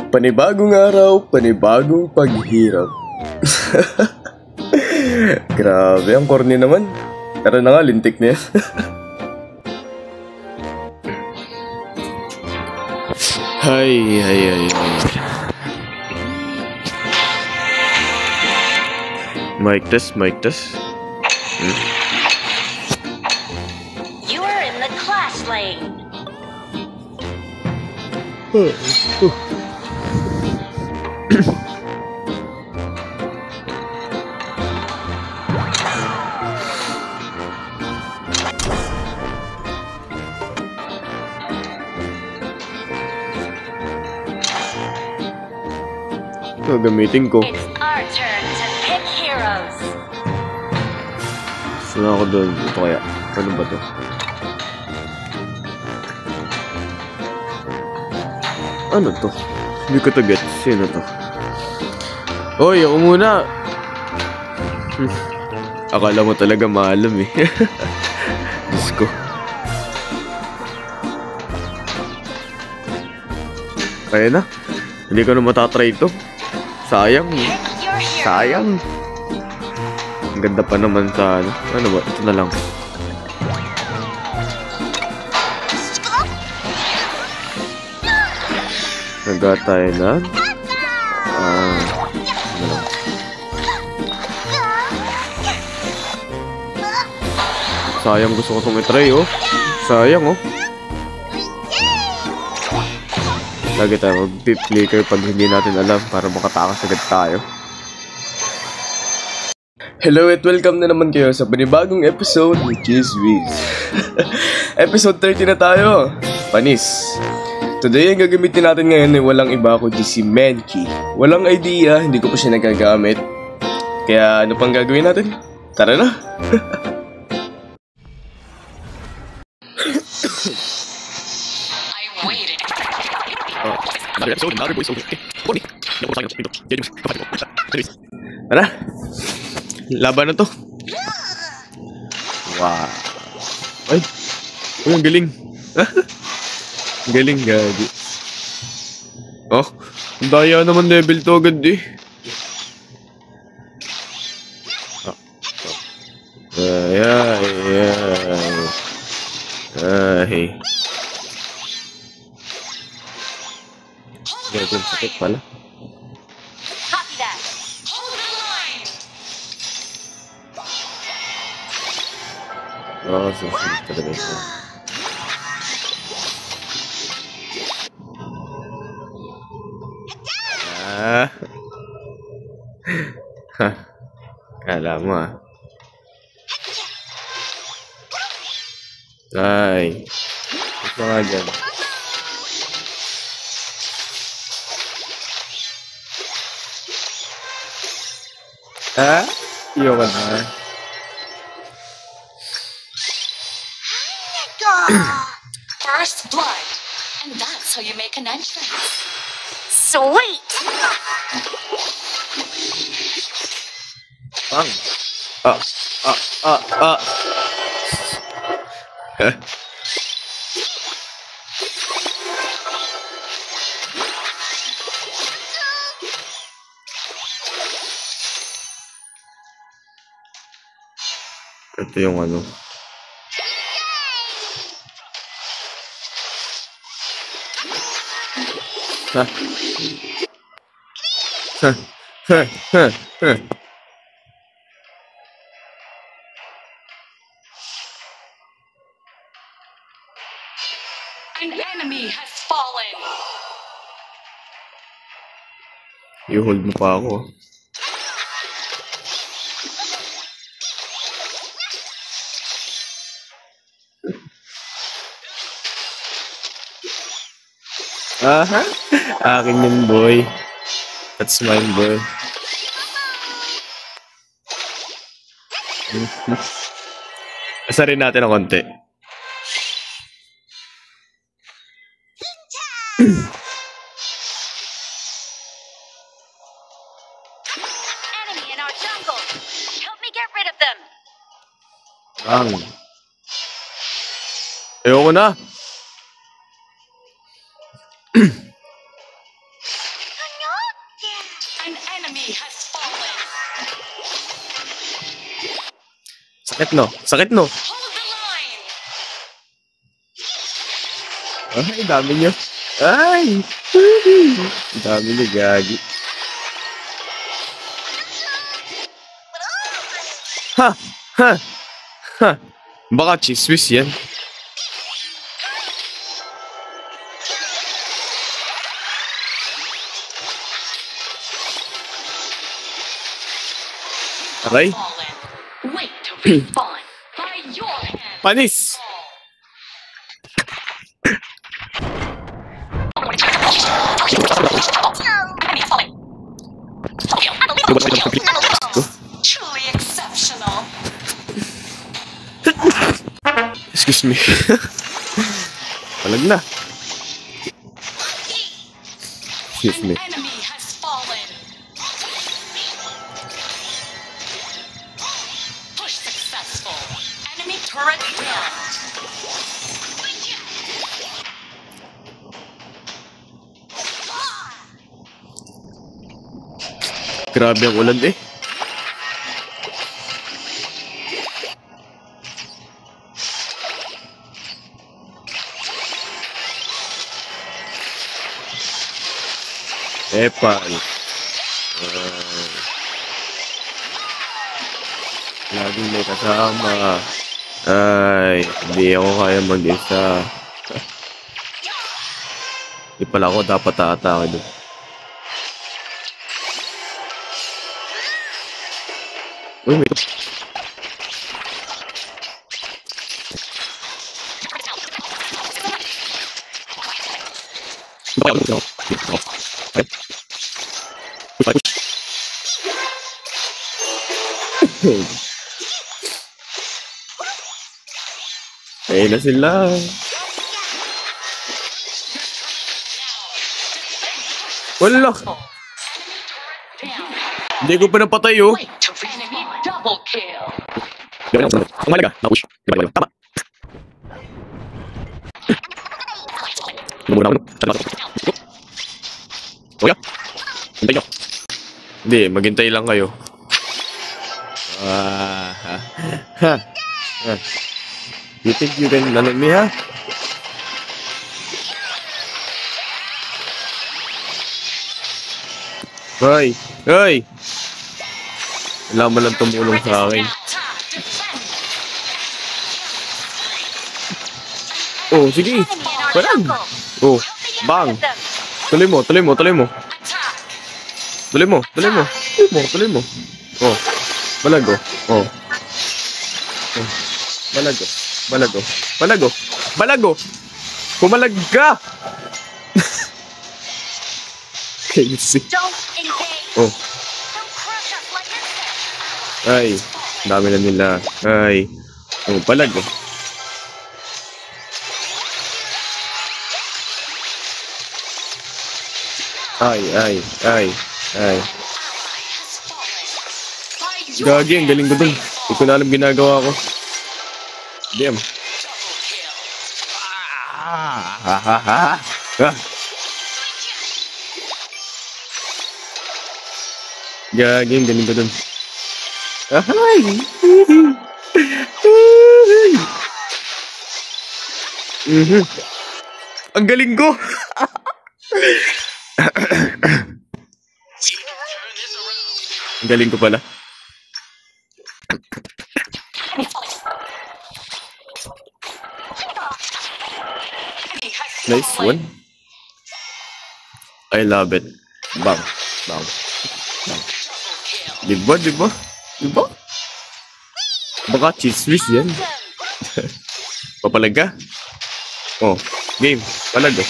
Panibagong araw, panibagong paghirap. Grabe, ang corny naman. Tara na nga, lintik na yan. Hay. Mic test. You are in the class lane. Gagamitin ko. It's our turn to pick heroes. Saan ako doon? Ito kaya? Ano ba to? Ano to? Hindi ko to get. Sino to? Hoy, ako muna! Akala mo talaga maalam eh. Diyos ko. Kaya na. Hindi ko na matatry ito. Sayang. Sayang. Ang ganda pa naman sa ano. Ano ba? Ito na lang. Nagatay na. Sayang, gusto ko itong itry oh. Sayang oh. Lagi tayo mag-flicker pag hindi natin alam para makatakas agad tayo. Hello at welcome na naman kayo sa panibagong episode ni Cheesewiz. Episode 30 na tayo. Panis. Today ang gagamitin natin ngayon ay walang iba kundi si Mankey. Walang idea, hindi ko pa siya nagagamit. Kaya ano pang gagawin natin? Tara na! Tara! Laban na to! Wow! Ay! Ang galing! Galing, gagi. Oh, daya naman level to agad eh. Ay. Gagawin sakit pala. Copy that. Hold the line. Oh, susunod talaga ito. Kala mo ah. Ay. Ito nga dyan. Ha? Iyo ka na. First blood. And that's how you make an entrance. Sweet! Bang. Ito yung ano. An enemy has fallen. I-hold mo pa ako. Aha! Akin yun, boy. That's mine, boy. Asarin natin ng konti. Enemy in our jungle. Help me get rid of them. Ayoko na. An enemy has fallen. Sakit no? Sakit no? Hold the line. Ay, dami niyo. Ay! Dami niyo, gagi. Ha! Ha! Ha! Baka chismis yan. Aray? Fallen. Wait to respawn by your hand. Panis! Enemy has fallen. Truly exceptional. Excuse me. Palag na. Excuse me. An enemy has fallen. Push successful. Enemy turret down. Grabe ang ulan eh. Epal. Laging may kasama. Ay, hindi ako kaya mag-isa. Di pala ako dapat aatake doon. Uy, may ito. Ayun na sila. Wala. Hindi ko pa napatay oh. Wait to enemy double kill. Ang malaga. Napush. Tama. Lumuna ako. Kuya. Hintay nyo. Hindi, maghintay lang kayo. You think you can lalot me, ha? Hoy! Hoy! Wala mo lang tumulong sa akin. Oh, sige. Parang. Oh, bang. Tuloy mo, tuloy mo, tuloy mo. Tuloy mo, tuloy mo. Tuloy mo, tuloy mo. Oh. Balago. Oh. Oh. Balago. Balago. Balago. Balago. Pumalag ka. Okay, let's see. Don't engage. Oh. Don't crush us like insects. Ay. Dami na nila. Ay. Oh, balago. Ay, ay, ay, ay. Gagi, ang galing ko dun. Hindi ko na alam ginagawa ko. Damn. Gagi, ang galing ko dun. Ay! Ang galing ko! Ang galing ko pala. Nice one. I love it. Bang. Bang. Bang. Diba? Diba? Diba? Baka chismis yan. Papalag ka? Oh. Game. Palag oh.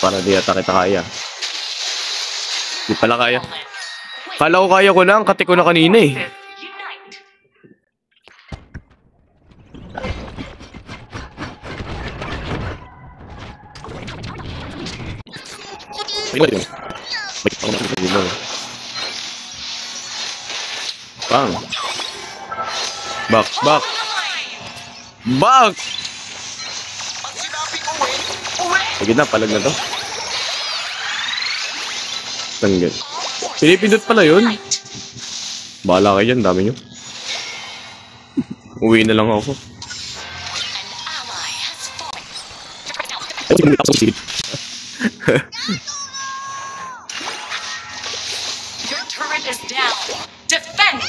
Para di ata kita kaya. Di pala kaya. Kala ko kaya ko na. Ang kati ko na kanina eh. Bang. Back. Back. Back. Sige na, palag na to. Tanggal. Pinipindot pala yun. Bahala kayo dyan, dami nyo. Uwi na lang ako. Your turret is down. Defend!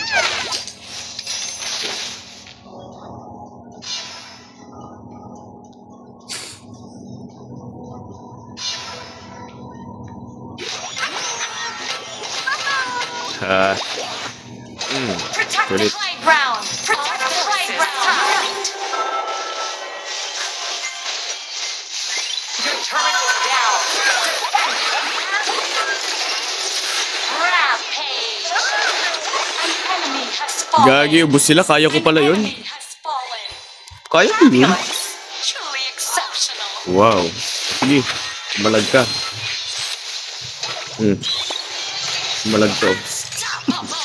Protect the Ulit. high ground! Protect the high ground! Your turret is down. Rampage! An enemy has fallen. Gagi, ubos sila. Kaya ko pala yun. An enemy has fallen. Kaya ko yun. Nice. Truly exceptional. Wow. Sige, malag ka. Malag to. Unstoppable.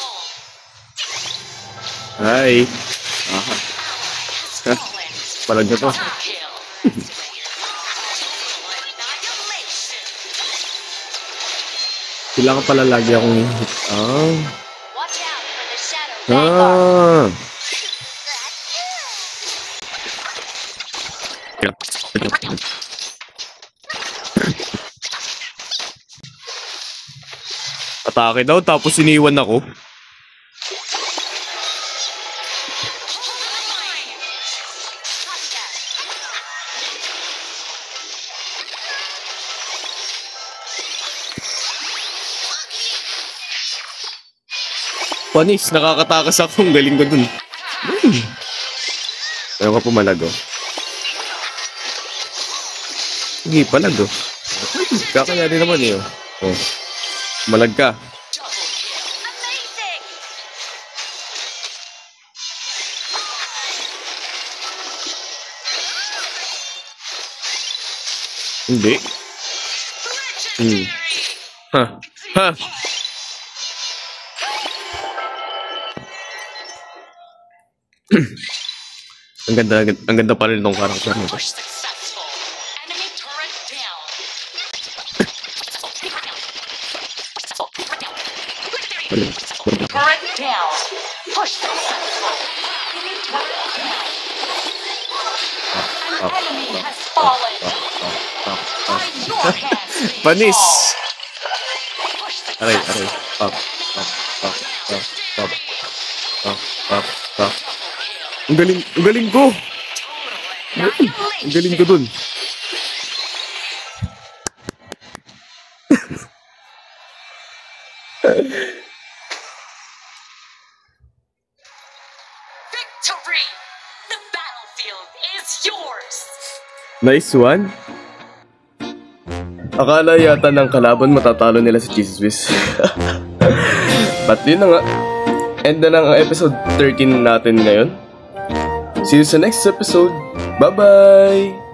Hi. Fallen. Malag na to. Double kill. Annihilation. Kailangan pala lagi akong hit. Watch out for the shadow vanguard. Atake daw, tapos iniwan ako. Panis, nakakatakas ako. Ang galing ko dun. Ayaw ka pumalag, oh. Sige, palag, oh. Kakaya din naman, eh, oh. Oh. Malag ka. Amazing! Hindi. Legendary! Ha. Ha. ang ganda pa rin ng karakter nito. Push successful. Enemy turret down. Turret down. Push successful. Enemy turret down. An enemy has fallen. By your hands, they Panis! fall. Push Aray, successful. aray. Up, up, up, up, up, up, up, up. Ang galing ko! Ang galing ko dun. Victory! The battlefield is yours! Nice one. Akala yata ng kalaban matatalo nila sa Jesus Wiz. But yun na nga. End na lang ang episode 13 natin ngayon. See you sa next episode. Bye-bye!